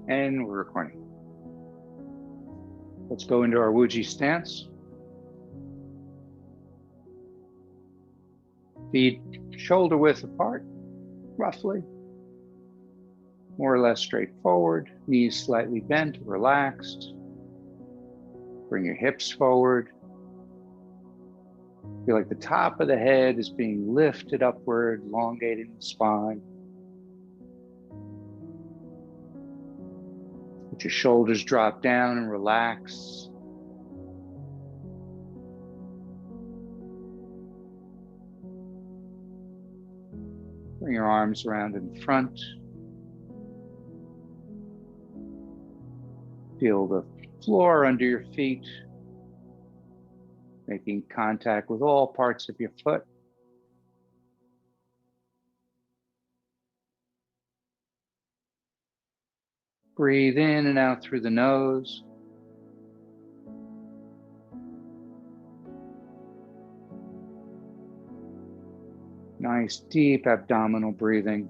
And we're recording. Let's go into our Wuji stance. Feet shoulder width apart, roughly. More or less straight forward. Knees slightly bent, relaxed. Bring your hips forward. Feel like the top of the head is being lifted upward, elongating the spine. Let your shoulders drop down and relax. Bring your arms around in front. Feel the floor under your feet, making contact with all parts of your foot. Breathe in and out through the nose. Nice deep abdominal breathing.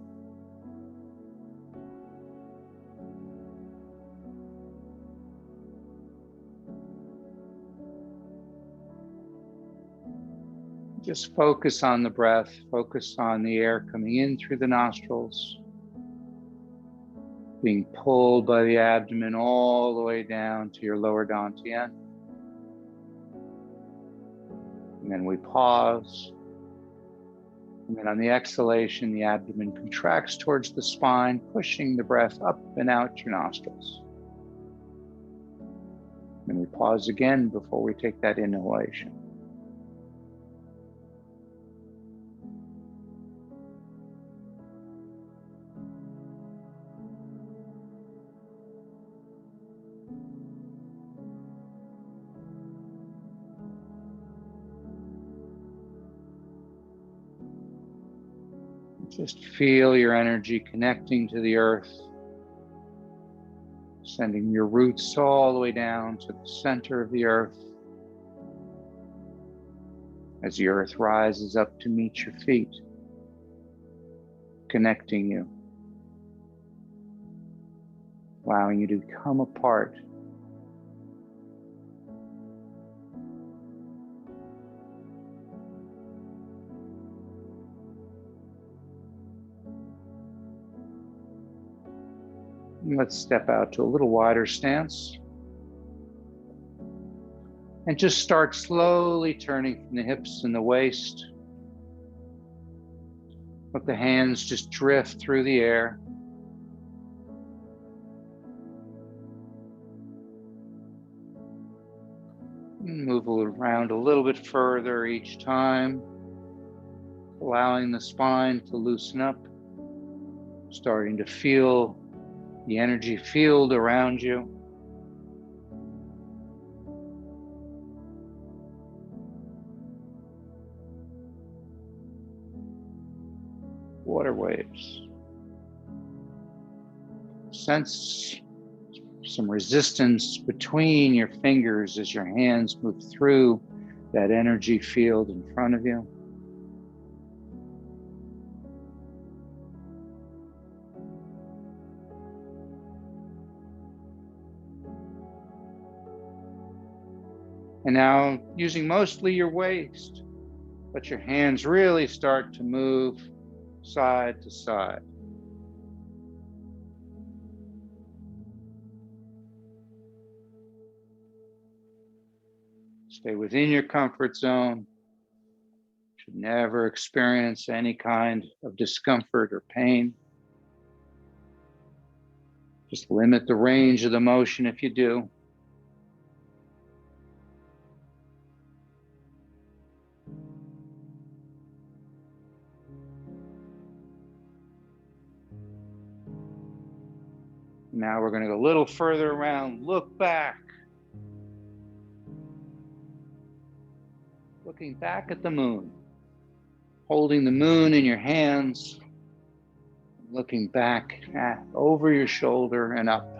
Just focus on the breath, focus on the air coming in through the nostrils, being pulled by the abdomen all the way down to your lower dantian. And then we pause. And then on the exhalation, the abdomen contracts towards the spine, pushing the breath up and out your nostrils. And we pause again before we take that inhalation. Just feel your energy connecting to the earth, sending your roots all the way down to the center of the earth. As the earth rises up to meet your feet, connecting you, allowing you to come apart. And let's step out to a little wider stance. And just start slowly turning from the hips and the waist. Let the hands just drift through the air. And move around a little bit further each time, allowing the spine to loosen up, starting to feel the energy field around you. Water waves. Sense some resistance between your fingers as your hands move through that energy field in front of you. And now, using mostly your waist, let your hands really start to move side to side. Stay within your comfort zone. Should never experience any kind of discomfort or pain. Just limit the range of the motion if you do. Now we're going to go a little further around. Look back. Looking back at the moon. Holding the moon in your hands. Looking back over your shoulder and up.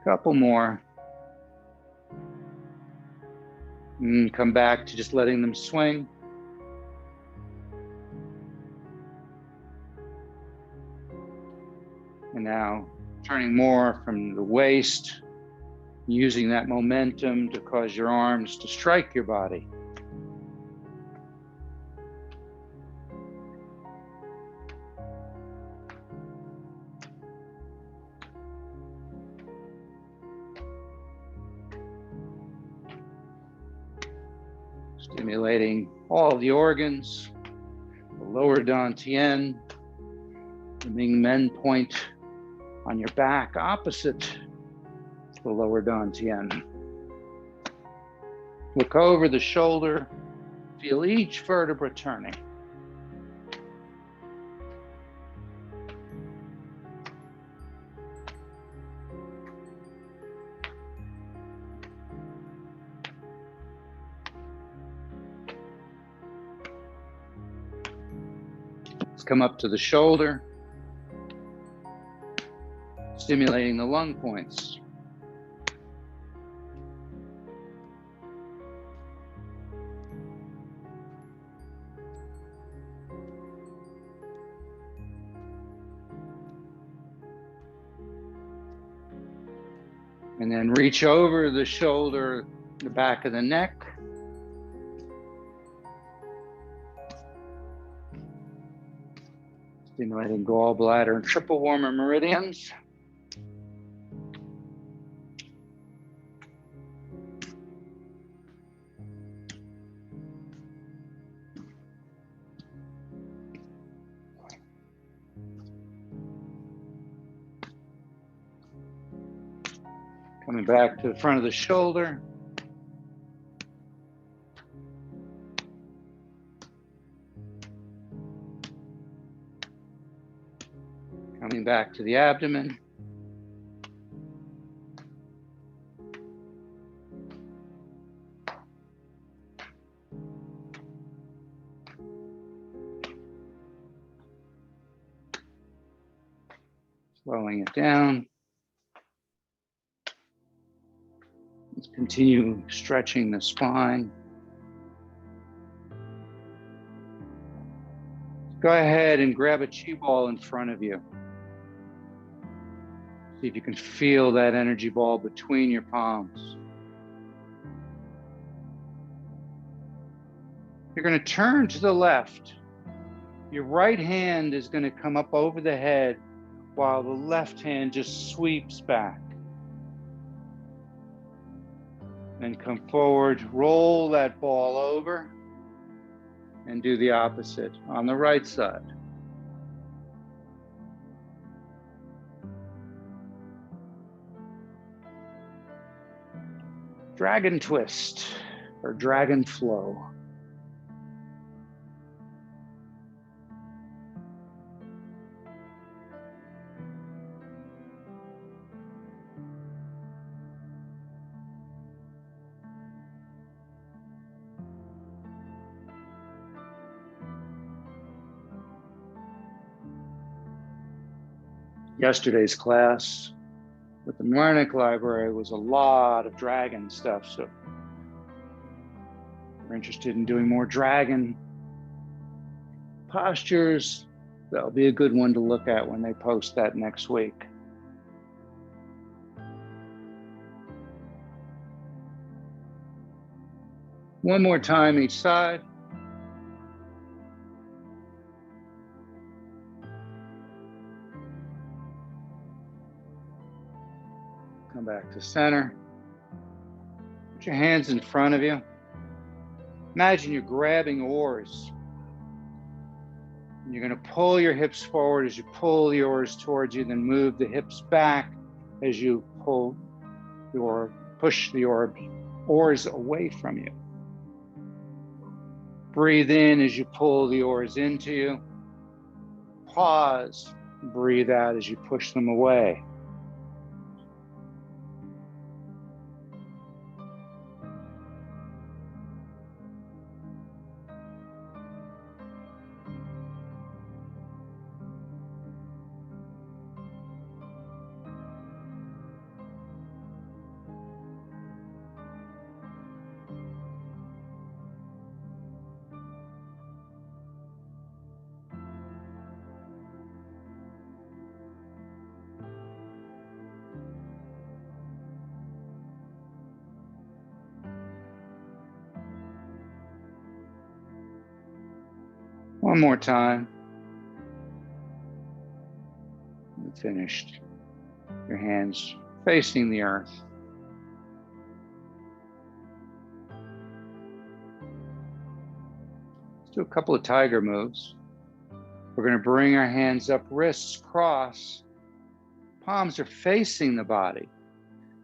Couple more. And come back to just letting them swing. And now turning more from the waist, using that momentum to cause your arms to strike your body. Stimulating all the organs, the lower dantian, the Ming Men point on your back opposite the lower dantian. Look over the shoulder, feel each vertebra turning. Let's come up to the shoulder, stimulating the lung points. And then reach over the shoulder, the back of the neck. Stimulating gallbladder and triple warmer meridians. Coming back to the front of the shoulder. Coming back to the abdomen. Slowing it down. Let's continue stretching the spine. Go ahead and grab a chi ball in front of you. See if you can feel that energy ball between your palms. You're going to turn to the left. Your right hand is going to come up over the head while the left hand just sweeps back. Then come forward, roll that ball over, and do the opposite on the right side. Dragon twist or dragon flow. Yesterday's class with the Marnik Library was a lot of dragon stuff, so if you're interested in doing more dragon postures, that'll be a good one to look at when they post that next week. One more time each side. Come back to center. Put your hands in front of you. Imagine you're grabbing oars. And you're going to pull your hips forward as you pull the oars towards you, then move the hips back as you push the oars away from you. Breathe in as you pull the oars into you. Pause. Breathe out as you push them away. One more time. And finished. Your hands facing the earth. Let's do a couple of tiger moves. We're going to bring our hands up, wrists cross. Palms are facing the body.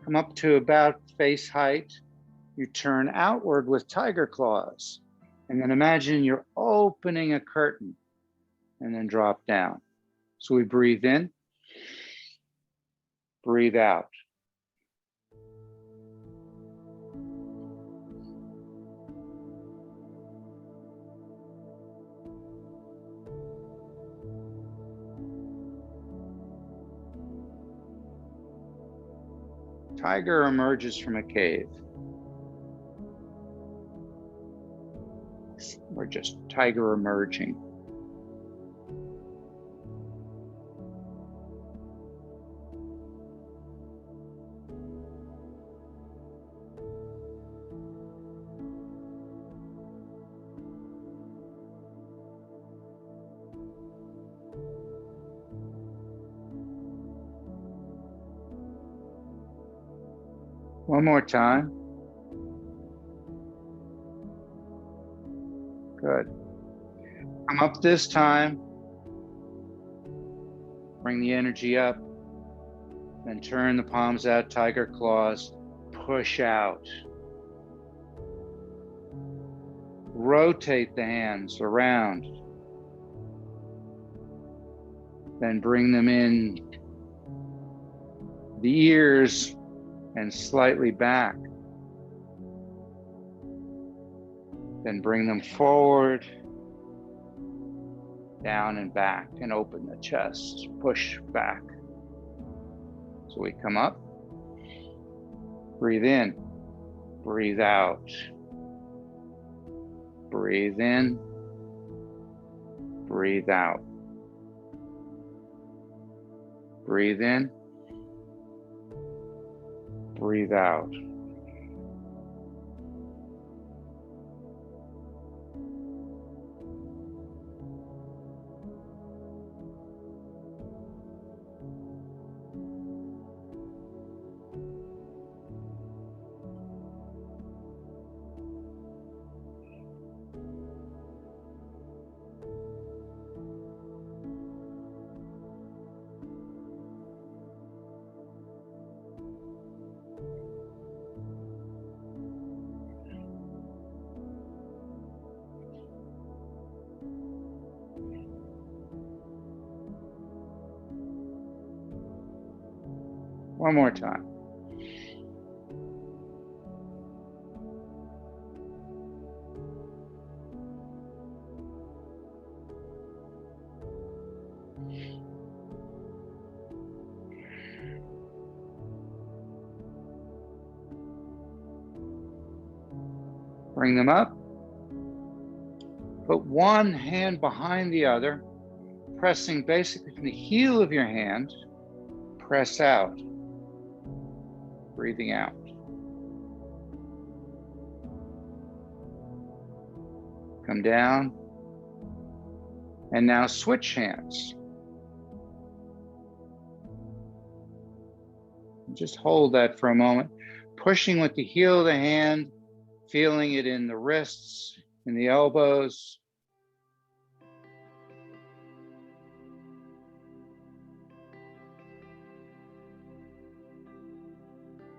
Come up to about face height. You turn outward with tiger claws. And then imagine you're opening a curtain and then drop down. So we breathe in, breathe out. Tiger emerges from a cave. Or just tiger emerging. One more time. Good. Come up this time. Bring the energy up. Then turn the palms out, tiger claws. Push out. Rotate the hands around. Then bring them in the ears and slightly back. Then bring them forward, down and back, and open the chest, push back. So we come up, breathe in, breathe out. Breathe in, breathe out. Breathe in, breathe out. One more time. Bring them up. Put one hand behind the other, pressing basically from the heel of your hand. Press out. Breathing out. Come down. And now switch hands. Just hold that for a moment. Pushing with the heel of the hand, feeling it in the wrists, in the elbows.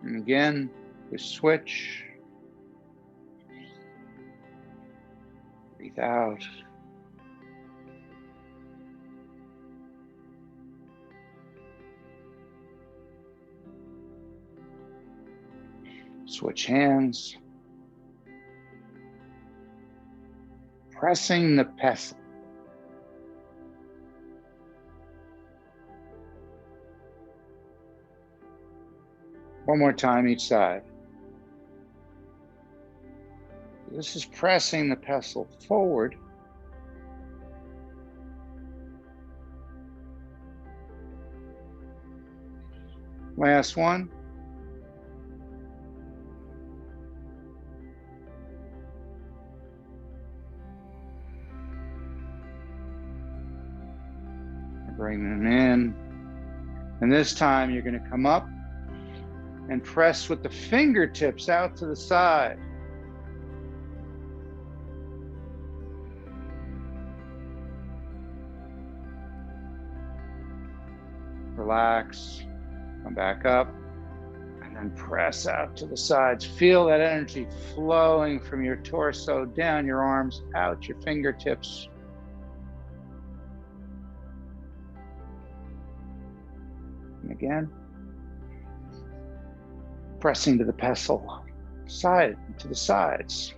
And again, we switch. Breathe out. Switch hands. Pressing the pestle. One more time each side. This is pressing the pestle forward. Last one. Bring them in. And this time you're going to come up and press with the fingertips out to the side. Relax, come back up, and then press out to the sides. Feel that energy flowing from your torso, down your arms, out your fingertips. And again, pressing to the pestle, side to the sides.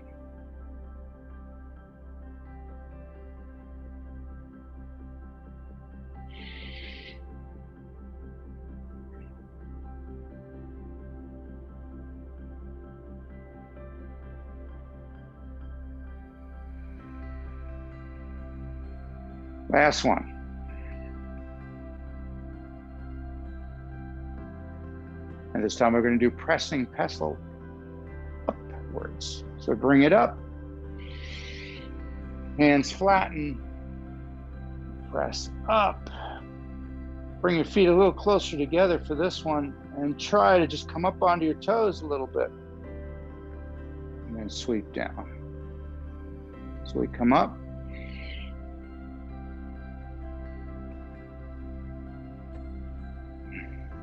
Last one. And this time we're going to do pressing pestle upwards. So bring it up. Hands flatten. Press up. Bring your feet a little closer together for this one and try to just come up onto your toes a little bit. And then sweep down. So we come up.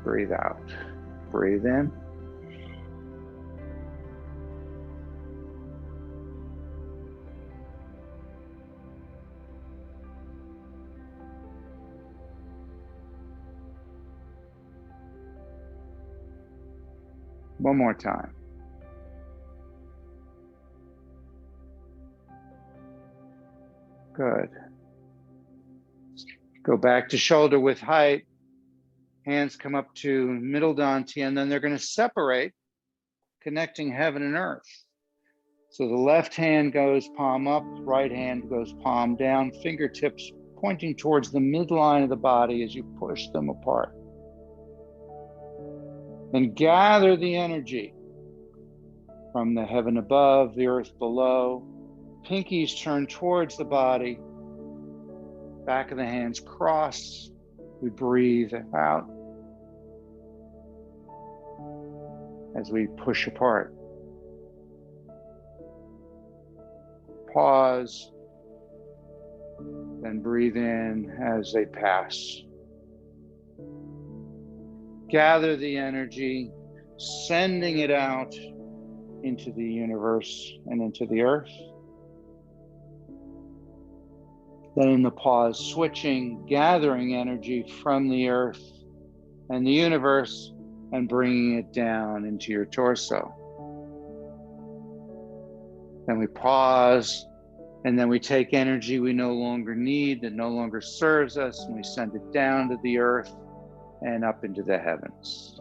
Breathe out. Breathe in. One more time. Good. Go back to shoulder width height. Hands come up to middle dantian, and then they're going to separate, connecting heaven and earth. So the left hand goes palm up, right hand goes palm down, fingertips pointing towards the midline of the body as you push them apart. Then gather the energy from the heaven above, the earth below. Pinkies turn towards the body. Back of the hands cross. We breathe out as we push apart. Pause, then breathe in as they pass. Gather the energy, sending it out into the universe and into the earth. Then in the pause, switching, gathering energy from the earth and the universe and bringing it down into your torso. Then we pause, and then we take energy we no longer need, that no longer serves us, and we send it down to the earth and up into the heavens.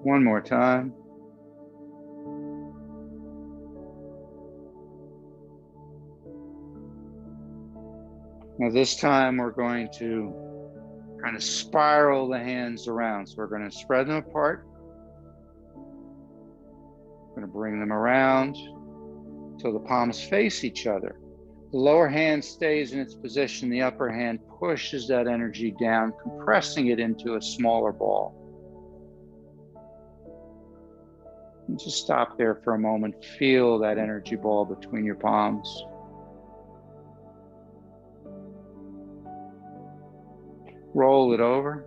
One more time. Now this time we're going to kind of spiral the hands around. So we're going to spread them apart. We're going to bring them around till the palms face each other. The lower hand stays in its position. The upper hand pushes that energy down, compressing it into a smaller ball. And just stop there for a moment. Feel that energy ball between your palms. Roll it over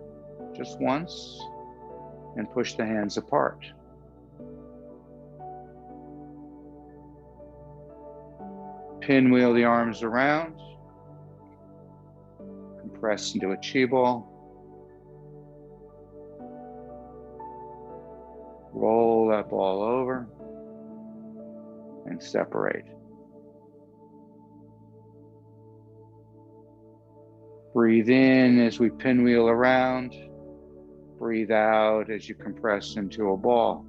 just once and push the hands apart. Pinwheel the arms around. Compress into a chi ball. Roll that ball over and separate. Breathe in as we pinwheel around. Breathe out as you compress into a ball.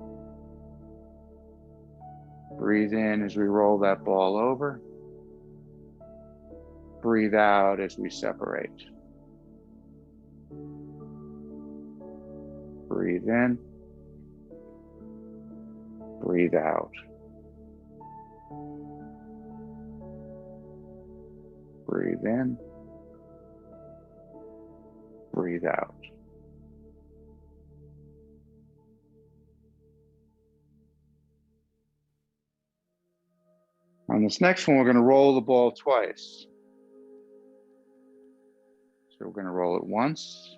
Breathe in as we roll that ball over. Breathe out as we separate. Breathe in. Breathe out. Breathe in. Breathe out. On this next one, we're going to roll the ball twice. So we're going to roll it once,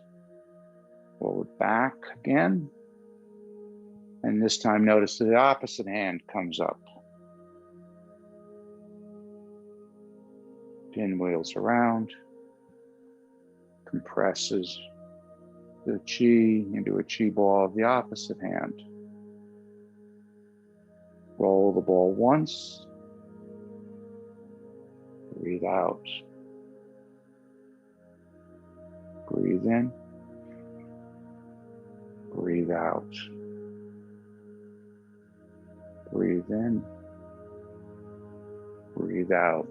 roll it back again, and this time notice that the opposite hand comes up. Pinwheels around, compresses the chi into a chi ball of the opposite hand. Roll the ball once, breathe out. Breathe in, breathe out. Breathe in, breathe out.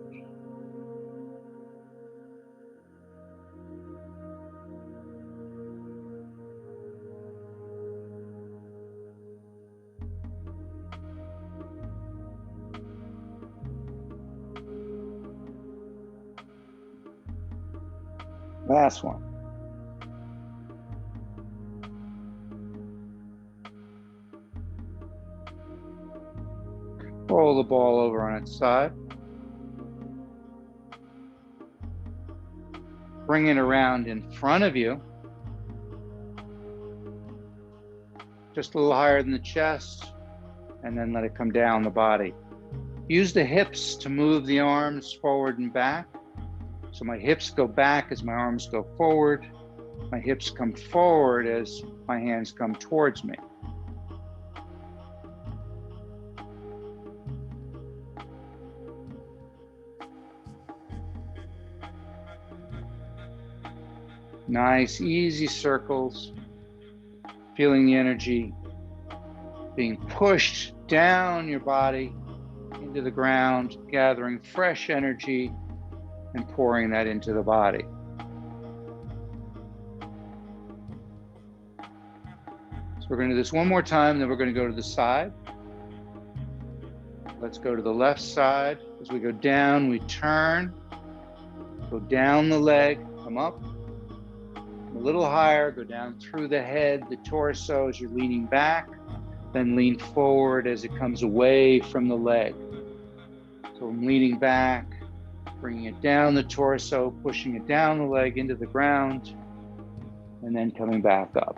Last one. Roll the ball over on its side. Bring it around in front of you. Just a little higher than the chest, and then let it come down the body. Use the hips to move the arms forward and back. So my hips go back as my arms go forward. My hips come forward as my hands come towards me. Nice, easy circles. Feeling the energy being pushed down your body into the ground, gathering fresh energy and pouring that into the body. So we're going to do this one more time, then we're going to go to the side. Let's go to the left side. As we go down, we turn, go down the leg, come up. A little higher, go down through the head, the torso as you're leaning back, then lean forward as it comes away from the leg. So I'm leaning back, bringing it down the torso, pushing it down the leg into the ground, and then coming back up.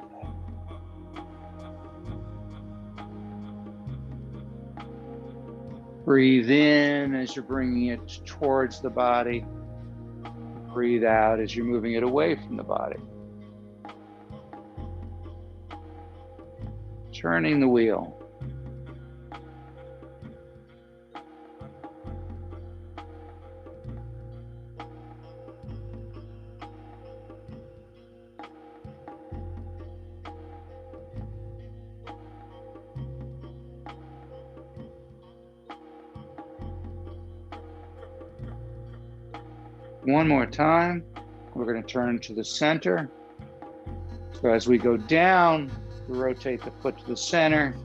Breathe in as you're bringing it towards the body. Breathe out as you're moving it away from the body. Turning the wheel. One more time. We're going to turn to the center. So as we go down, we rotate the foot to the center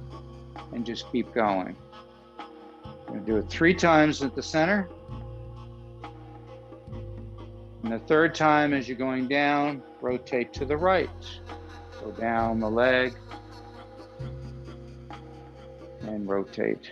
and just keep going. We're going to do it 3 times at the center. And the third time, as you're going down, rotate to the right. Go down the leg and rotate.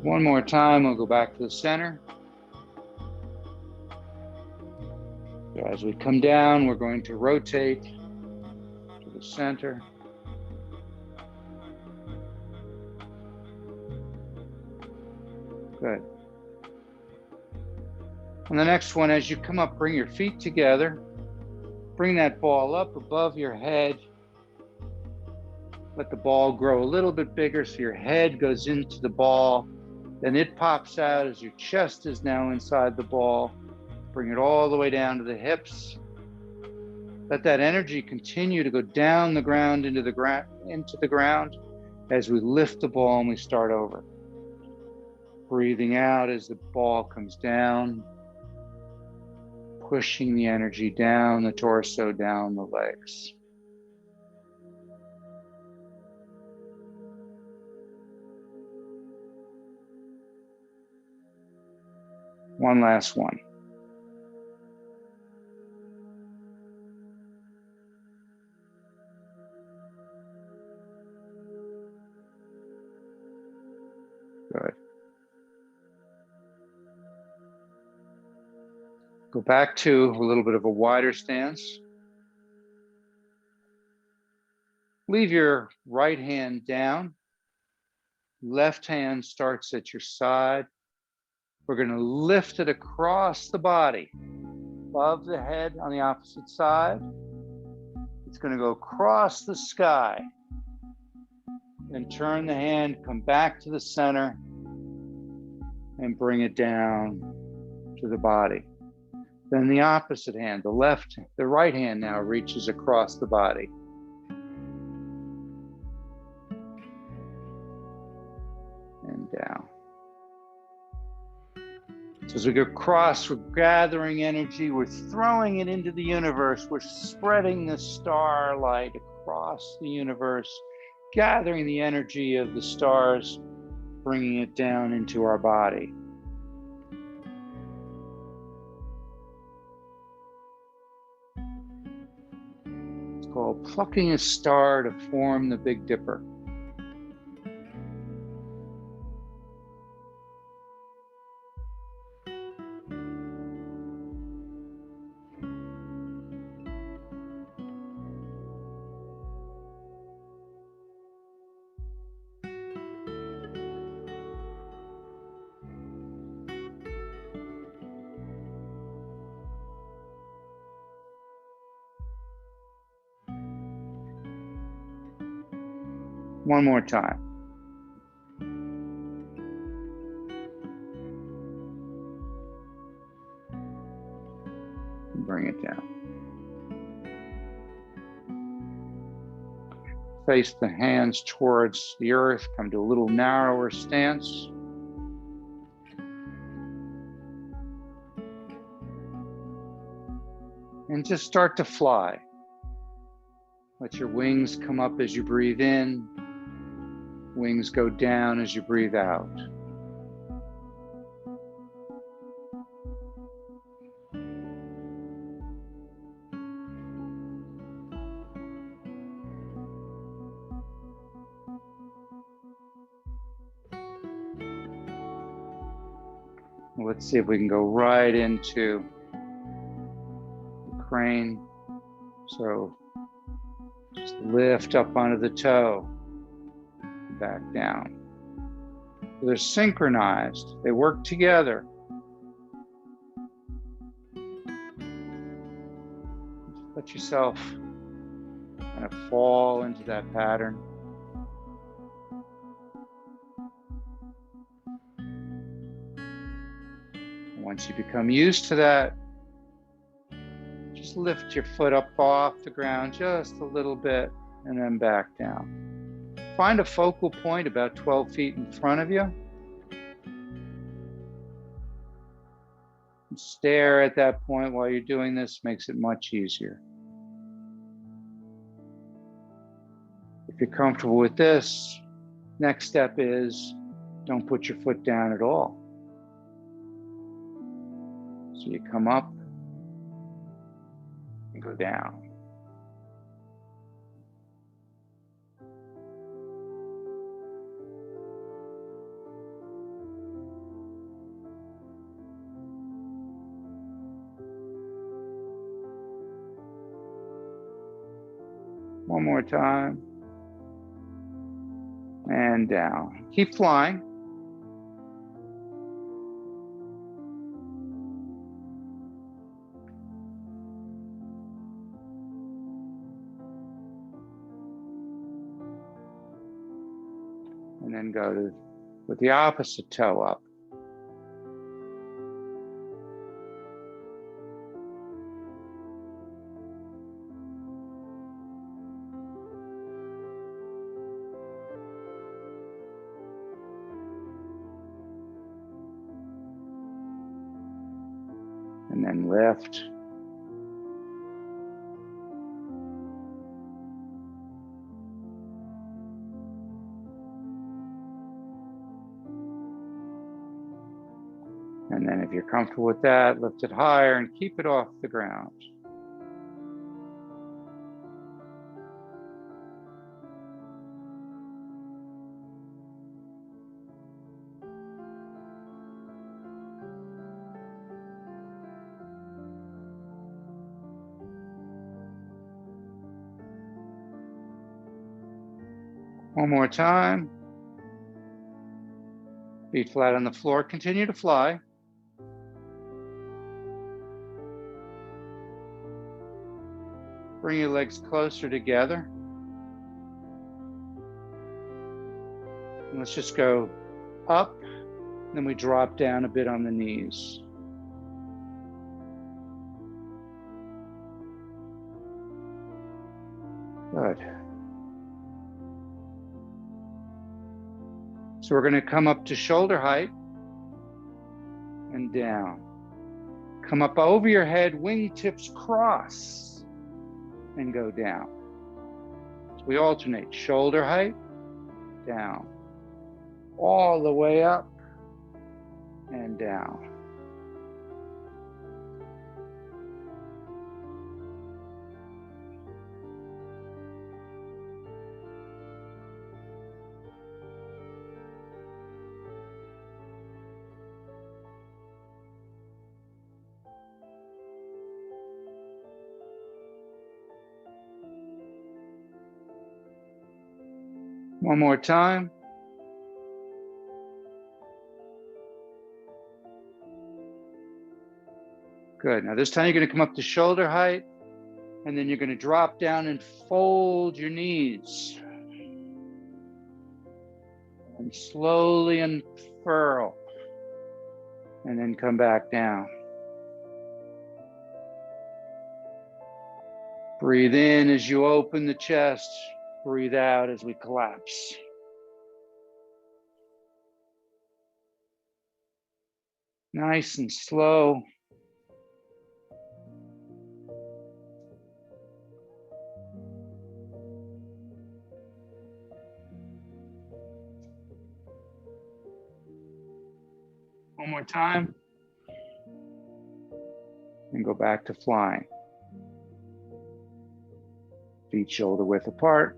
One more time, we'll go back to the center. As we come down, we're going to rotate to the center. Good. On the next one, as you come up, bring your feet together. Bring that ball up above your head. Let the ball grow a little bit bigger so your head goes into the ball. Then it pops out as your chest is now inside the ball. Bring it all the way down to the hips. Let that energy continue to go down the ground into the ground as we lift the ball and we start over. Breathing out as the ball comes down, pushing the energy down the torso, down the legs. One last one. Good. Go back to a little bit of a wider stance. Leave your right hand down. Left hand starts at your side. We're going to lift it across the body, above the head on the opposite side. It's going to go across the sky. Then turn the hand, come back to the center, and bring it down to the body. Then the opposite hand, the right hand now reaches across the body. And down. So as we go across, we're gathering energy, we're throwing it into the universe, we're spreading the starlight across the universe, gathering the energy of the stars, bringing it down into our body. It's called plucking a star to form the Big Dipper. One more time. Bring it down. Face the hands towards the earth, come to a little narrower stance. And just start to fly. Let your wings come up as you breathe in. Wings go down as you breathe out. Let's see if we can go right into the crane. So just lift up onto the toe, back down. They're synchronized. They work together. Let yourself kind of fall into that pattern. Once you become used to that, just lift your foot up off the ground just a little bit and then back down. Find a focal point about 12 feet in front of you. Stare at that point while you're doing this, makes it much easier. If you're comfortable with this, next step is don't put your foot down at all. So you come up and go down. One more time. And down. Keep flying. And then go to with the opposite toe up. And then lift. And then if you're comfortable with that, lift it higher and keep it off the ground. One more time. Feet flat on the floor. Continue to fly. Bring your legs closer together. And let's just go up. Then we drop down a bit on the knees. Good. So we're going to come up to shoulder height and down. Come up over your head, wingtips cross and go down. So we alternate shoulder height, down, all the way up and down. One more time. Good. Now this time you're going to come up to shoulder height, and then you're going to drop down and fold your knees. And slowly unfurl. And then come back down. Breathe in as you open the chest. Breathe out as we collapse. Nice and slow. One more time. And go back to flying. Feet shoulder width apart.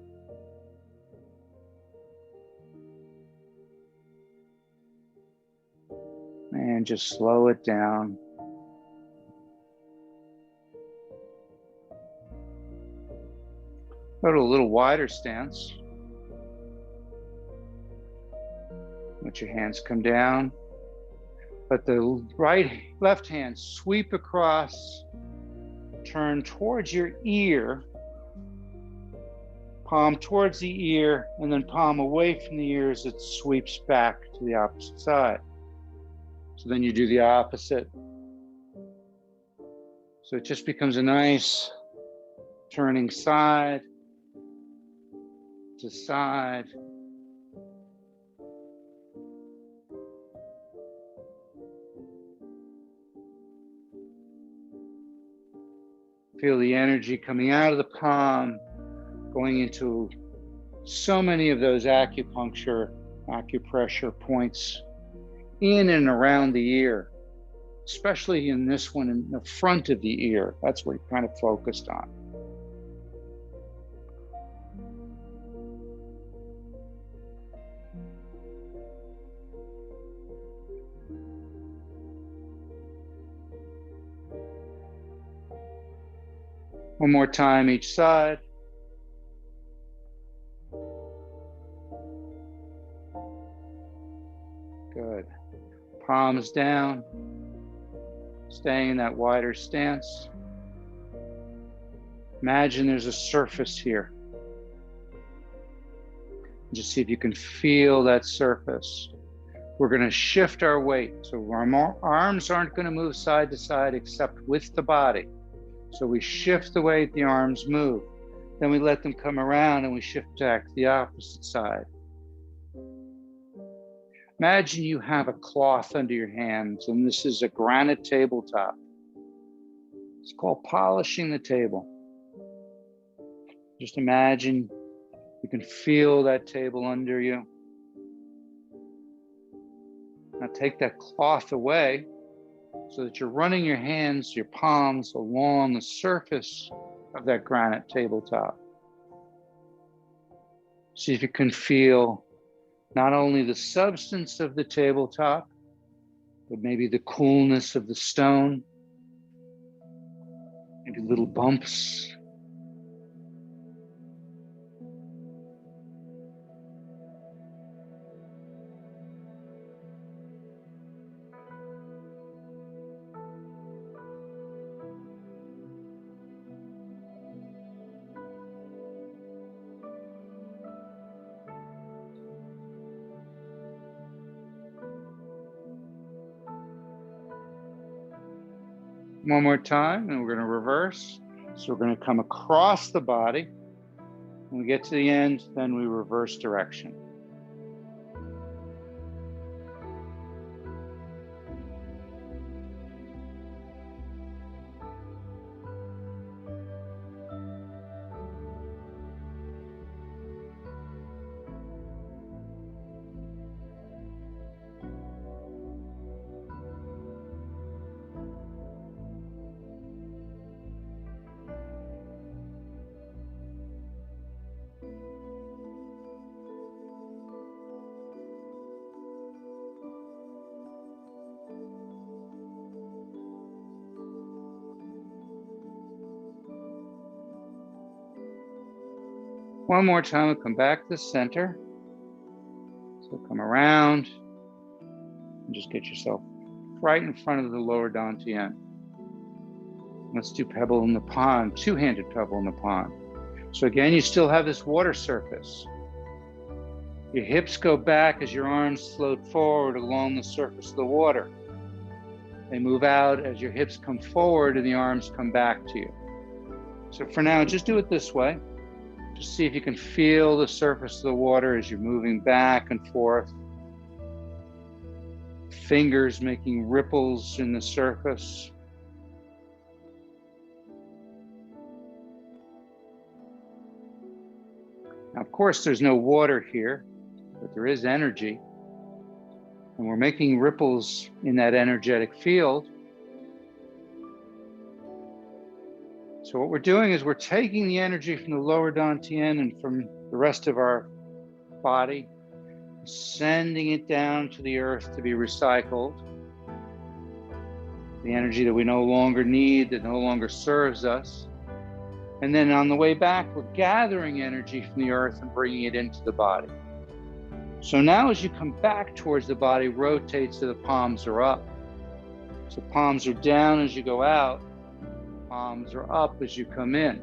And just slow it down. Go to a little wider stance. Let your hands come down. Let the left hand sweep across, turn towards your ear, palm towards the ear, and then palm away from the ear as it sweeps back to the opposite side. So then you do the opposite. So it just becomes a nice turning side to side. Feel the energy coming out of the palm, going into so many of those acupressure points in and around the ear, especially in this one in the front of the ear. That's what you're kind of focused on. One more time each side. Good. Palms down, staying in that wider stance. Imagine there's a surface here. Just see if you can feel that surface. We're going to shift our weight. So our arms aren't going to move side to side except with the body. So we shift the weight, the arms move. Then we let them come around and we shift back to the opposite side. Imagine you have a cloth under your hands and this is a granite tabletop. It's called polishing the table. Just imagine you can feel that table under you. Now take that cloth away so that you're running your hands, your palms along the surface of that granite tabletop. See if you can feel not only the substance of the tabletop, but maybe the coolness of the stone, maybe little bumps. One more time, and we're going to reverse. So we're going to come across the body. When we get to the end, then we reverse direction. One more time, we'll come back to the center. So come around and just get yourself right in front of the lower dantian. Let's do pebble in the pond, two-handed pebble in the pond. So again, you still have this water surface. Your hips go back as your arms float forward along the surface of the water. They move out as your hips come forward and the arms come back to you. So for now, just do it this way. Just see if you can feel the surface of the water as you're moving back and forth. Fingers making ripples in the surface. Now, of course, there's no water here, but there is energy. And we're making ripples in that energetic field. So what we're doing is we're taking the energy from the lower dantian and from the rest of our body, sending it down to the earth to be recycled. The energy that we no longer need, that no longer serves us. And then on the way back, we're gathering energy from the earth and bringing it into the body. So now as you come back towards the body, rotate so the palms are up. So palms are down as you go out. Palms are up as you come in.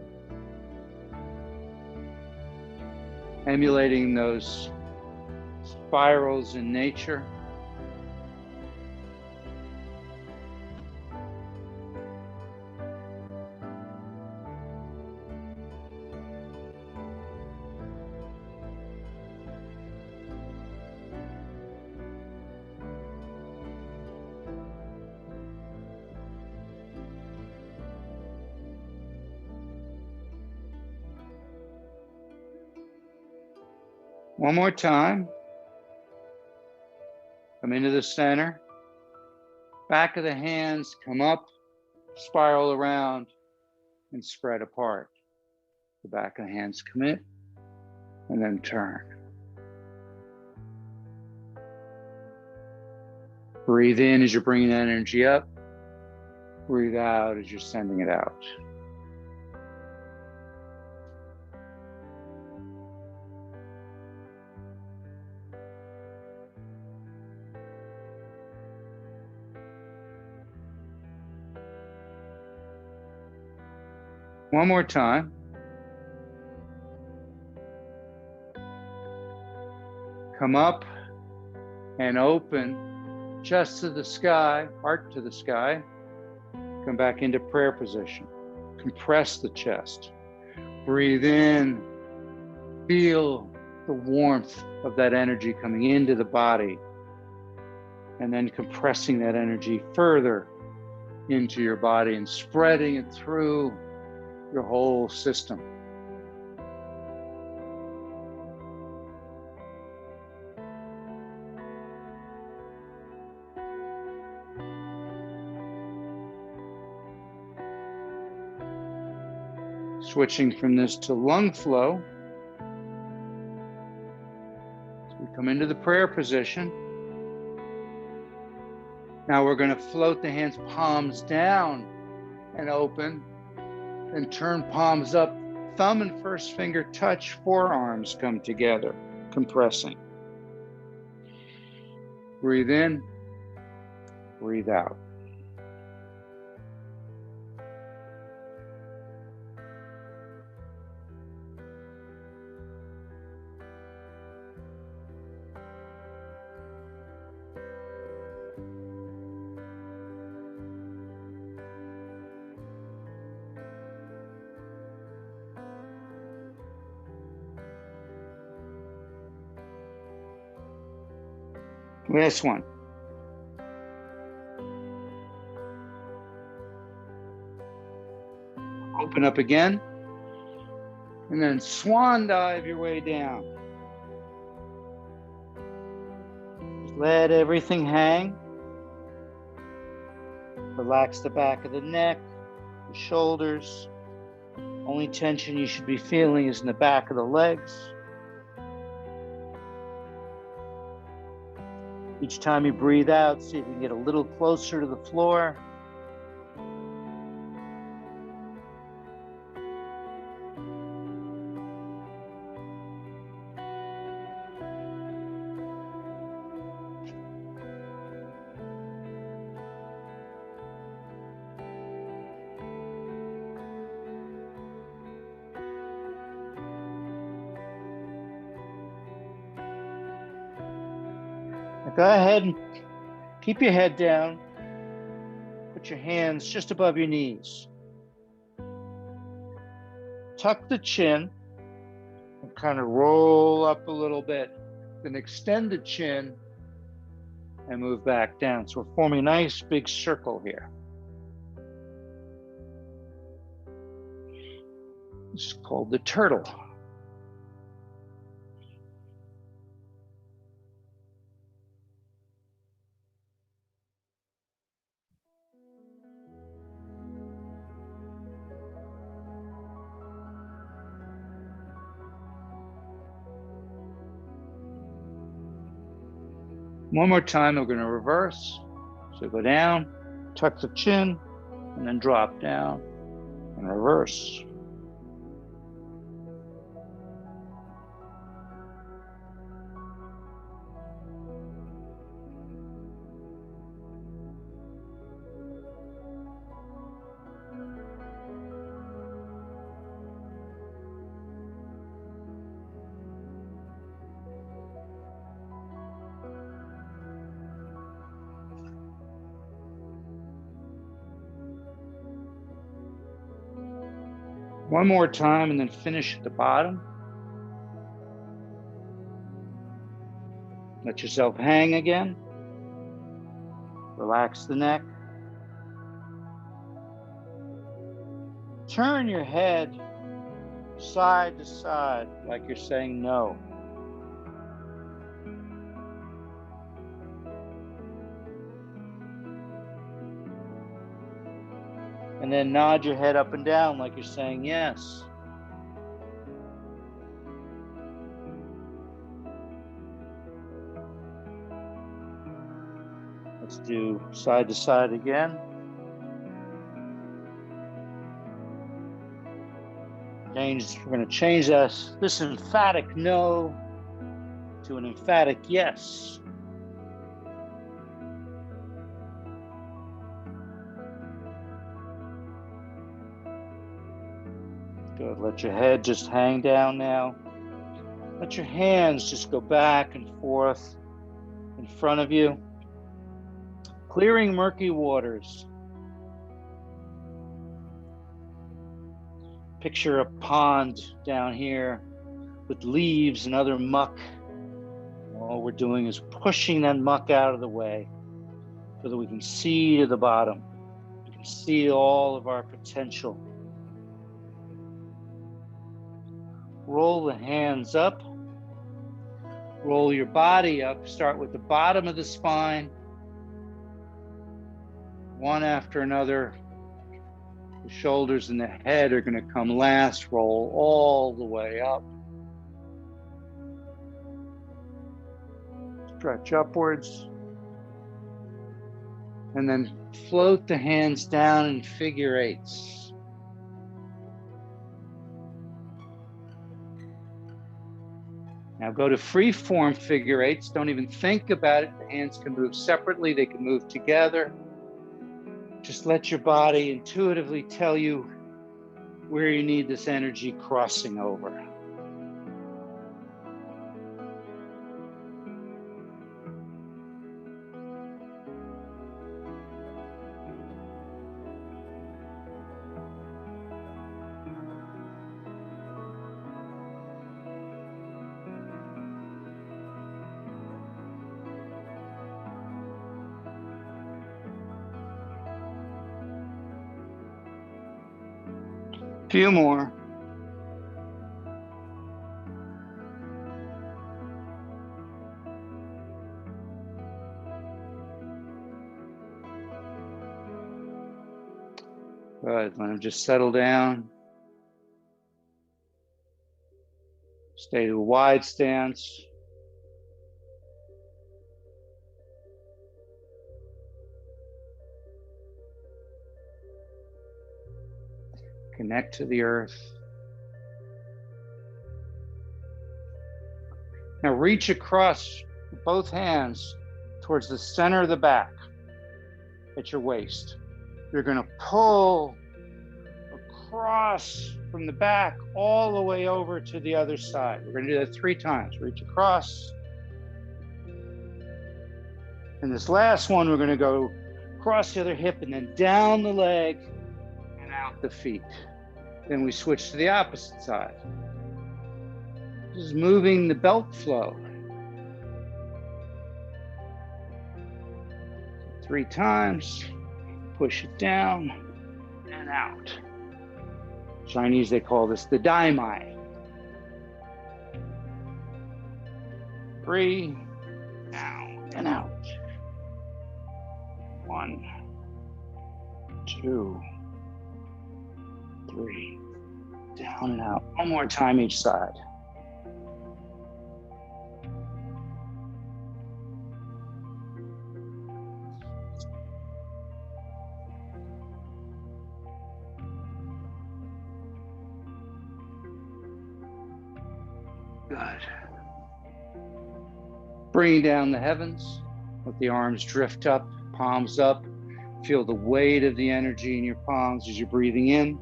Emulating those spirals in nature. One more time. Come into the center. Back of the hands come up, spiral around, and spread apart. The back of the hands commit, and then turn. Breathe in as you're bringing that energy up. Breathe out as you're sending it out. One more time. Come up and open chest to the sky, heart to the sky. Come back into prayer position. Compress the chest. Breathe in. Feel the warmth of that energy coming into the body, and then compressing that energy further into your body and spreading it through your whole system. Switching from this to lung flow. So we come into the prayer position. Now we're going to float the hands, palms down and open, and turn palms up. Thumb and first finger touch, forearms come together, compressing. Breathe in, breathe out. Last one. Open up again, and then swan dive your way down. Just let everything hang. Relax the back of the neck, the shoulders. Only tension you should be feeling is in the back of the legs. Each time you breathe out, see if you can get a little closer to the floor. Go ahead and keep your head down. Put your hands just above your knees. Tuck the chin and kind of roll up a little bit. Then extend the chin and move back down. So we're forming a nice big circle here. This is called the turtle. One more time, we're going to reverse. So go down, tuck the chin, and then drop down and reverse. One more time and then finish at the bottom. Let yourself hang again. Relax the neck. Turn your head side to side like you're saying no. And then nod your head up and down like you're saying yes. Let's do side to side again. We're going to change this emphatic no to an emphatic yes. Good. Let your head just hang down now. Let your hands just go back and forth in front of you. Clearing murky waters. Picture a pond down here with leaves and other muck. All we're doing is pushing that muck out of the way so that we can see to the bottom. We can see all of our potential. Roll the hands up. Roll your body up. Start with the bottom of the spine. One after another. The shoulders and the head are going to come last. Roll all the way up. Stretch upwards. And then float the hands down in figure eights. Now go to free form figure eights. Don't even think about it. The hands can move separately. They can move together. Just let your body intuitively tell you where you need this energy crossing over. Few more. Good. Let them just settle down. Stay to a wide stance. Connect to the earth. Now reach across both hands towards the center of the back at your waist. You're going to pull across from the back all the way over to the other side. We're going to do that 3 times. Reach across. And this last one, we're going to go across the other hip and then down the leg and out the feet. Then we switch to the opposite side. Just moving the belt flow. 3 times. Push it down and out. Chinese, they call this the Dai Mai. 3, down and out. 1, 2, 3, down and out. One more time each side. Good. Bring down the heavens. Let the arms drift up, palms up. Feel the weight of the energy in your palms as you're breathing in.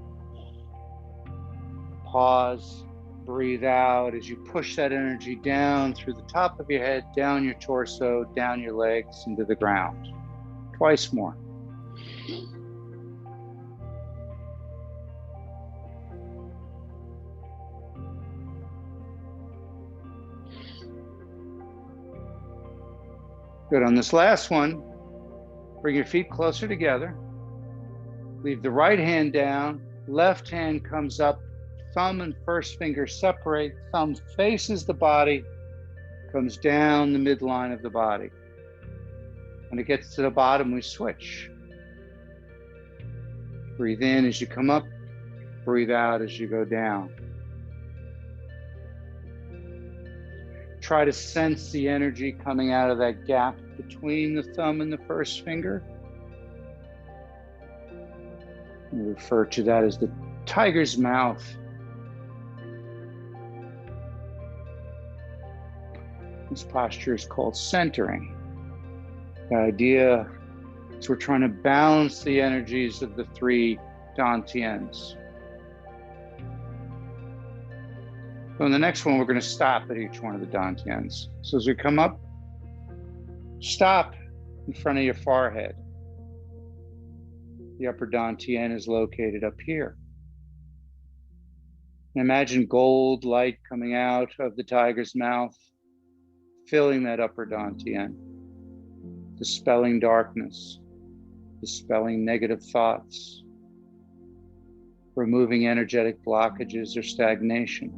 Pause, breathe out as you push that energy down through the top of your head, down your torso, down your legs, into the ground. Twice more. Good. On this last one, bring your feet closer together. Leave the right hand down, left hand comes up, thumb and first finger separate, thumb faces the body, comes down the midline of the body. When it gets to the bottom, we switch. Breathe in as you come up, breathe out as you go down. Try to sense the energy coming out of that gap between the thumb and the first finger. We refer to that as the tiger's mouth. This posture is called centering. The idea is we're trying to balance the energies of the 3 dantians. So in the next one, we're going to stop at each one of the dantians. So as we come up, stop in front of your forehead. The upper dantian is located up here. And imagine gold light coming out of the tiger's mouth, filling that upper dantian, dispelling darkness, dispelling negative thoughts, removing energetic blockages or stagnation.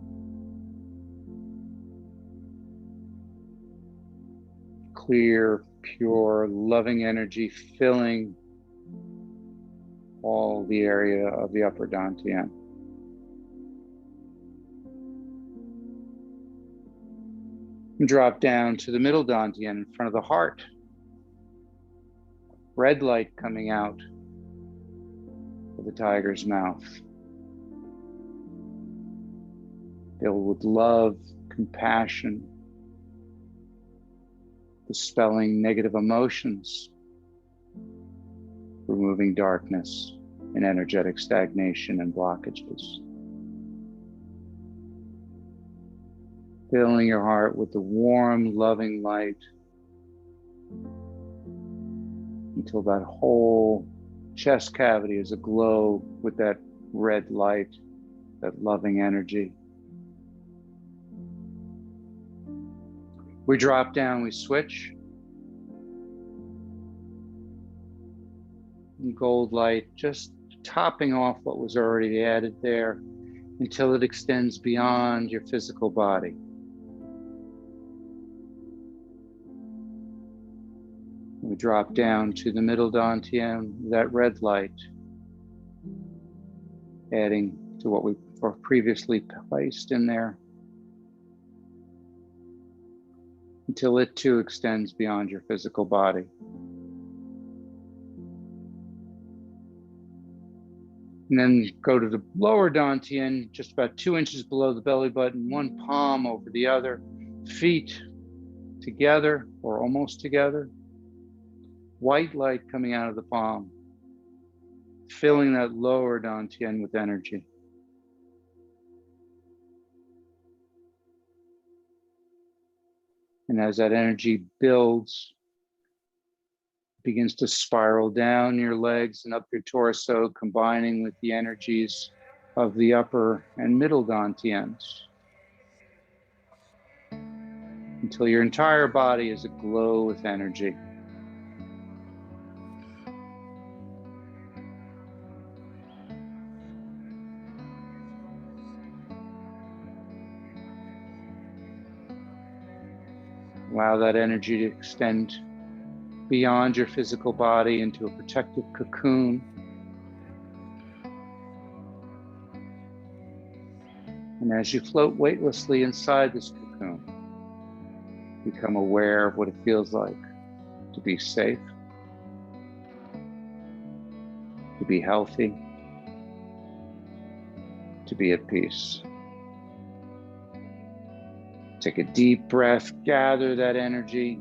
Clear, pure, loving energy filling all the area of the upper dantian. And drop down to the middle dantian in front of the heart. Red light coming out of the tiger's mouth, filled with love, compassion, dispelling negative emotions, removing darkness and energetic stagnation and blockages. Filling your heart with the warm, loving light until that whole chest cavity is aglow with that red light, that loving energy. We drop down, we switch. And gold light just topping off what was already added there until it extends beyond your physical body. We drop down to the middle dantian, that red light, adding to what we previously placed in there, until it too extends beyond your physical body. And then go to the lower dantian, just about 2 inches below the belly button, one palm over the other, feet together or almost together. White light coming out of the palm, filling that lower dantian with energy. And as that energy builds, begins to spiral down your legs and up your torso, combining with the energies of the upper and middle dantians, until your entire body is aglow with energy. Allow that energy to extend beyond your physical body into a protective cocoon. And as you float weightlessly inside this cocoon, become aware of what it feels like to be safe, to be healthy, to be at peace. Take a deep breath, gather that energy,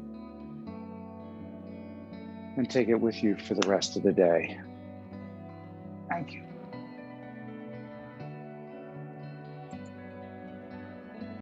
and take it with you for the rest of the day. Thank you.